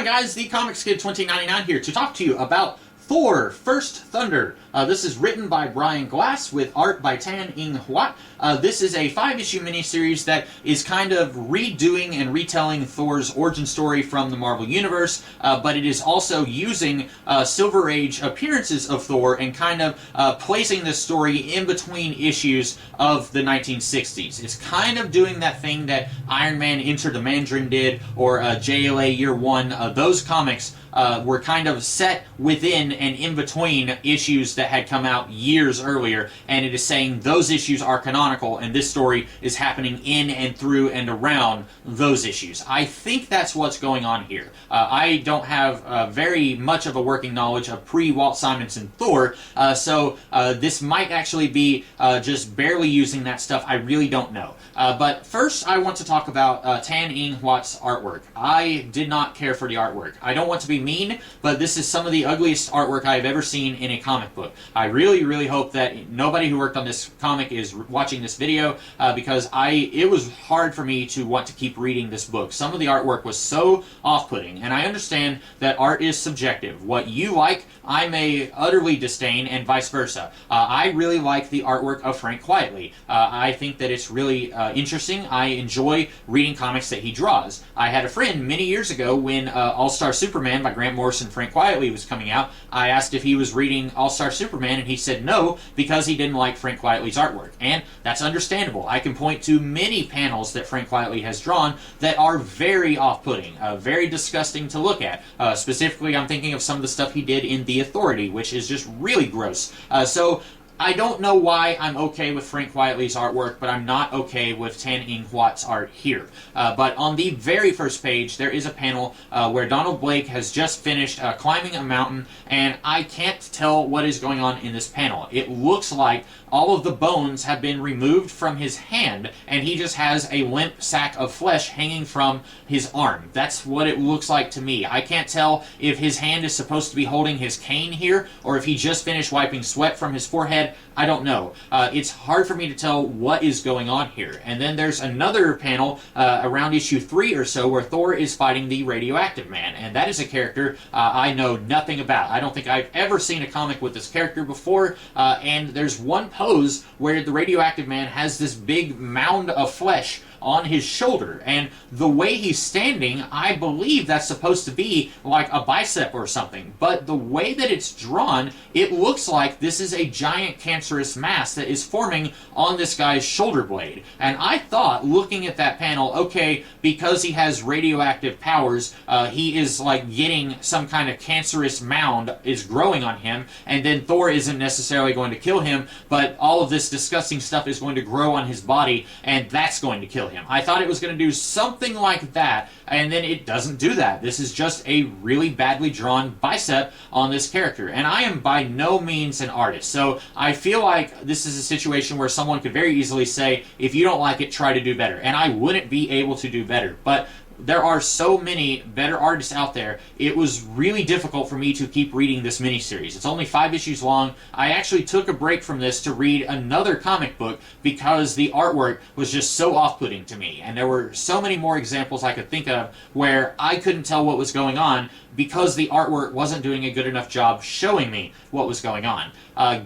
guys, the Comics Kid 2099 here to talk to you about Thor: First Thunder. This is written by Brian Glass with art by Tan Ing Huat. This is a 5-issue miniseries that is kind of redoing and retelling Thor's origin story from the Marvel Universe, but it is also using Silver Age appearances of Thor and kind of placing this story in between issues of the 1960s. It's kind of doing that thing that Iron Man Enter the Mandarin did, or JLA Year One. Those comics were kind of set within and in between issues that had come out years earlier, and it is saying those issues are canonical and this story is happening in and through and around those issues. I think that's what's going on here. I don't have very much of a working knowledge of pre-Walt Simonson Thor, so this might actually be just barely using that stuff. I really don't know. But first I want to talk about Tan Ing Huat's artwork. I did not care for the artwork. I don't want to be mean, but this is some of the ugliest artwork I've ever seen in a comic book. I really hope that nobody who worked on this comic is watching this video, because it was hard for me to want to keep reading this book. Some of the artwork was so off-putting, and I understand that art is subjective. What you like, I may utterly disdain, and vice versa. I really like the artwork of Frank Quitely. I think that it's really interesting. I enjoy reading comics that he draws. I had a friend many years ago when All-Star Superman by Grant Morrison and Frank Quitely was coming out. I asked if he was reading All-Star Superman, and he said no, because he didn't like Frank Quitely's artwork. And that's understandable. I can point to many panels that Frank Quitely has drawn that are very off-putting, very disgusting to look at. Specifically, I'm thinking of some of the stuff he did in The Authority, which is just really gross. So I don't know why I'm okay with Frank Quitely's artwork, but I'm not okay with Tan Ing Huat's art here. But on the very first page, there is a panel where Donald Blake has just finished climbing a mountain, and I can't tell what is going on in this panel. It looks like all of the bones have been removed from his hand, and he just has a limp sack of flesh hanging from his arm. That's what it looks like to me. I can't tell if his hand is supposed to be holding his cane here, or if he just finished wiping sweat from his forehead. I don't know. It's hard for me to tell what is going on here. And then there's another panel around issue 3 or so where Thor is fighting the Radioactive Man, and that is a character I know nothing about. I don't think I've ever seen a comic with this character before, and there's one pose where the Radioactive Man has this big mound of flesh on his shoulder, and the way he's standing, I believe that's supposed to be like a bicep or something, but the way that it's drawn, it looks like this is a giant cancerous mass that is forming on this guy's shoulder blade. And I thought, looking at that panel, okay, because he has radioactive powers, he is like getting some kind of cancerous mound is growing on him, and then Thor isn't necessarily going to kill him, but all of this disgusting stuff is going to grow on his body, and that's going to kill him. I thought it was going to do something like that, and then it doesn't do that. This is just a really badly drawn bicep on this character, and I am by no means an artist, so I feel like this is a situation where someone could very easily say, if you don't like it, try to do better, and I wouldn't be able to do better, but there are so many better artists out there. It was really difficult for me to keep reading this miniseries. It's only 5 issues long. I actually took a break from this to read another comic book because the artwork was just so off-putting to me. And there were so many more examples I could think of where I couldn't tell what was going on because the artwork wasn't doing a good enough job showing me what was going on.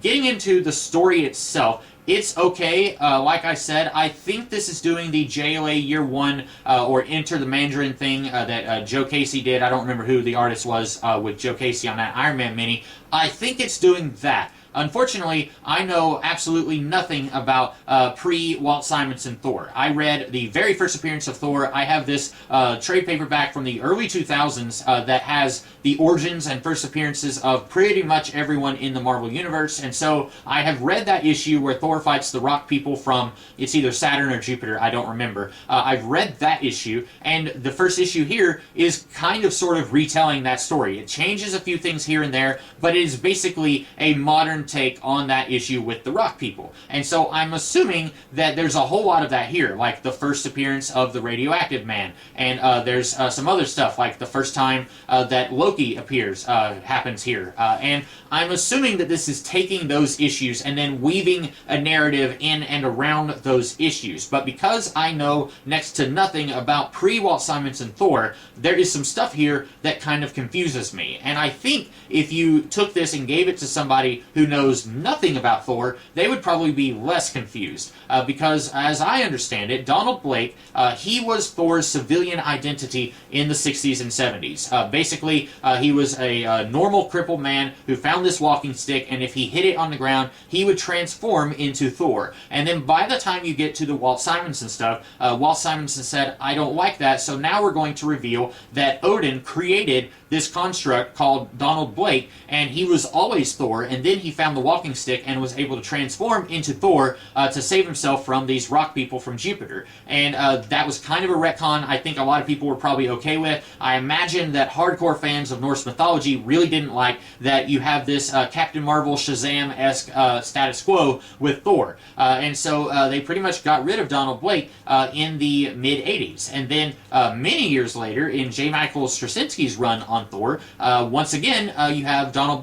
Getting into the story itself, it's okay. Like I said, I think this is doing the JLA Year One or Enter the Mandarin thing that Joe Casey did. I don't remember who the artist was with Joe Casey on that Iron Man mini. I think it's doing that. Unfortunately, I know absolutely nothing about pre-Walt Simonson Thor. I read the very first appearance of Thor. I have this trade paperback from the early 2000s that has the origins and first appearances of pretty much everyone in the Marvel Universe, and so I have read that issue where Thor fights the rock people from, it's either Saturn or Jupiter, I don't remember. I've read that issue, and the first issue here is kind of sort of retelling that story. It changes a few things here and there, but it is basically a modern different take on that issue with the rock people. And so I'm assuming that there's a whole lot of that here, like the first appearance of the radioactive man, and there's some other stuff, like the first time that Loki appears happens here. And I'm assuming that this is taking those issues and then weaving a narrative in and around those issues. But because I know next to nothing about pre-Walt Simonson Thor, there is some stuff here that kind of confuses me. And I think if you took this and gave it to somebody who knows nothing about Thor, they would probably be less confused. Because as I understand it, Donald Blake, he was Thor's civilian identity in the 60s and 70s. Basically, he was a normal crippled man who found this walking stick, and if he hit it on the ground, he would transform into Thor. And then by the time you get to the Walt Simonson stuff, Walt Simonson said, I don't like that, so now we're going to reveal that Odin created this construct called Donald Blake, and he was always Thor, and then he found the walking stick and was able to transform into Thor to save himself from these rock people from Jupiter. And that was kind of a retcon I think a lot of people were probably okay with. I imagine that hardcore fans of Norse mythology really didn't like that you have this Captain Marvel Shazam-esque status quo with Thor. And so they pretty much got rid of Donald Blake in the mid-80s. And then many years later, in J. Michael Straczynski's run on Thor, once again, you have Donald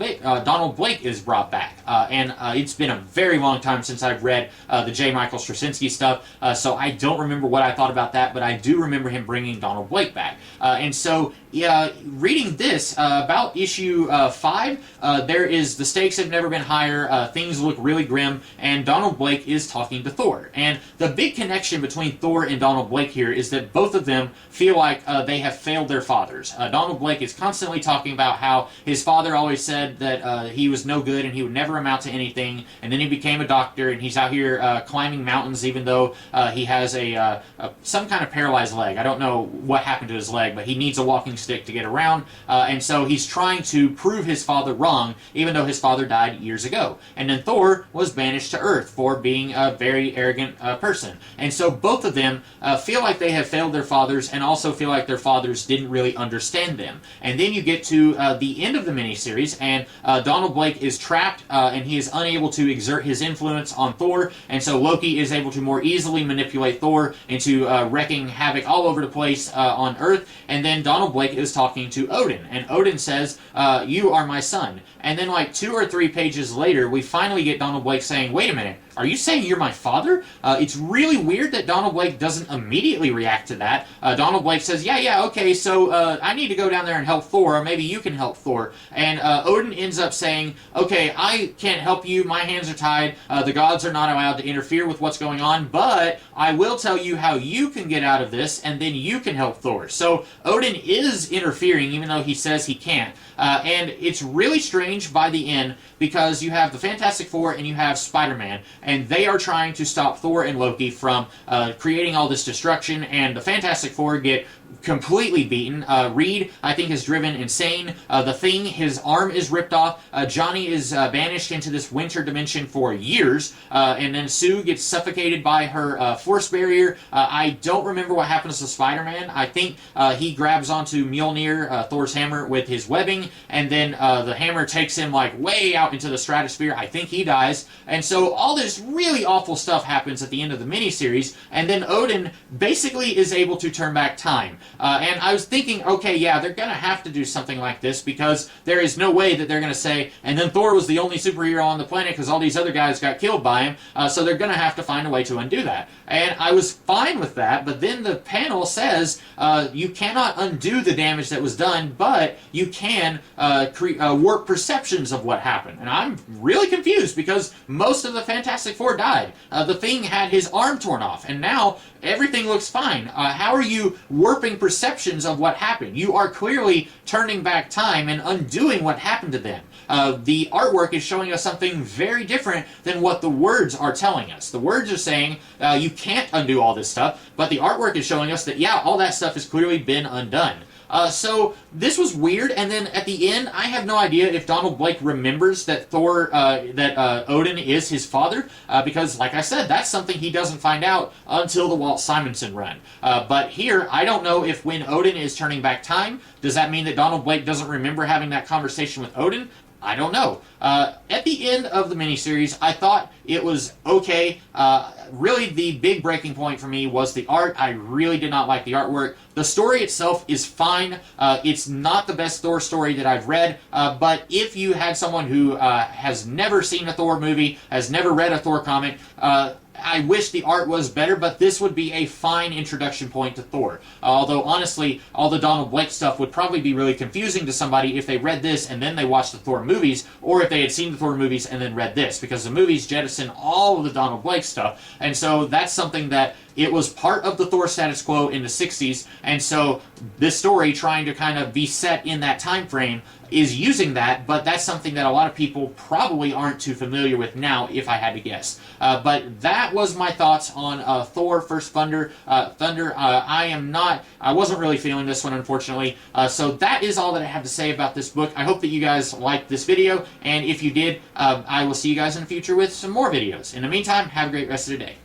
Blake is brought back. And it's been a very long time since I've read the J. Michael Straczynski stuff, so I don't remember what I thought about that, but I do remember him bringing Donald Blake back. And so, yeah, reading this about issue 5, there is the stakes have never been higher, things look really grim, and Donald Blake is talking to Thor. And the big connection between Thor and Donald Blake here is that both of them feel like they have failed their fathers. Donald Blake is constantly talking about how his father always said that he was no good and he would never amount to anything, and then he became a doctor and he's out here climbing mountains even though he has some kind of paralyzed leg. I don't know what happened to his leg, but he needs a walking stick to get around, and so he's trying to prove his father wrong even though his father died years ago. And then Thor was banished to Earth for being a very arrogant person. And so both of them feel like they have failed their fathers and also feel like their fathers didn't really understand them. And then you get to the end of the miniseries, and Donald Blake is trapped, and he is unable to exert his influence on Thor, and so Loki is able to more easily manipulate Thor into wreaking havoc all over the place on Earth. And then Donald Blake is talking to Odin, and Odin says, you are my son. And then like 2 or 3 pages later, we finally get Donald Blake saying, wait a minute, are you saying you're my father? It's really weird that Donald Blake doesn't immediately react to that. Donald Blake says, yeah, okay, so I need to go down there and help Thor, or maybe you can help Thor. And Odin ends up saying, okay, I can't help you, my hands are tied, the gods are not allowed to interfere with what's going on, but I will tell you how you can get out of this, and then you can help Thor. So Odin is interfering, even though he says he can't. And it's really strange by the end, because you have the Fantastic Four and you have Spider-Man, and they are trying to stop Thor and Loki from creating all this destruction, and the Fantastic Four get completely beaten. Reed, I think, is driven insane. The Thing, his arm is ripped off. Johnny is banished into this winter dimension for years, and then Sue gets suffocated by her force barrier. I don't remember what happens to Spider-Man. I think he grabs onto Mjolnir, Thor's hammer, with his webbing, and then the hammer takes him like way out into the stratosphere. I think he dies. And so all this really awful stuff happens at the end of the miniseries, and then Odin basically is able to turn back time. And I was thinking, okay, yeah, they're going to have to do something like this, because there is no way that they're going to say, and then Thor was the only superhero on the planet because all these other guys got killed by him, so they're going to have to find a way to undo that. And I was fine with that, but then the panel says you cannot undo the damage that was done, but you can work perceptions of what happened. And I'm really confused, because most of the Fantastic Four died. The Thing had his arm torn off, and now everything looks fine. How are you warping perceptions of what happened? You are clearly turning back time and undoing what happened to them. The artwork is showing us something very different than what the words are telling us. The words are saying you can't undo all this stuff, but the artwork is showing us that, yeah, all that stuff has clearly been undone. So this was weird, and then at the end, I have no idea if Donald Blake remembers that Odin is his father, because, like I said, that's something he doesn't find out until the Walt Simonson run. But here, I don't know if when Odin is turning back time, does that mean that Donald Blake doesn't remember having that conversation with Odin? I don't know. At the end of the miniseries, I thought it was okay. Really, the big breaking point for me was the art. I really did not like the artwork. The story itself is fine. It's not the best Thor story that I've read, but if you had someone who has never seen a Thor movie, has never read a Thor comic, I wish the art was better, but this would be a fine introduction point to Thor. Although, honestly, all the Donald Blake stuff would probably be really confusing to somebody if they read this and then they watched the Thor movies, or if they had seen the Thor movies and then read this, because the movies jettison all of the Donald Blake stuff, and so that's something that it was part of the Thor status quo in the 60s, and so this story, trying to kind of be set in that time frame, is using that, but that's something that a lot of people probably aren't too familiar with now, if I had to guess. But that was my thoughts on Thor: First Thunder. I wasn't really feeling this one, unfortunately. So that is all that I have to say about this book. I hope that you guys liked this video, and if you did, I will see you guys in the future with some more videos. In the meantime, have a great rest of the day.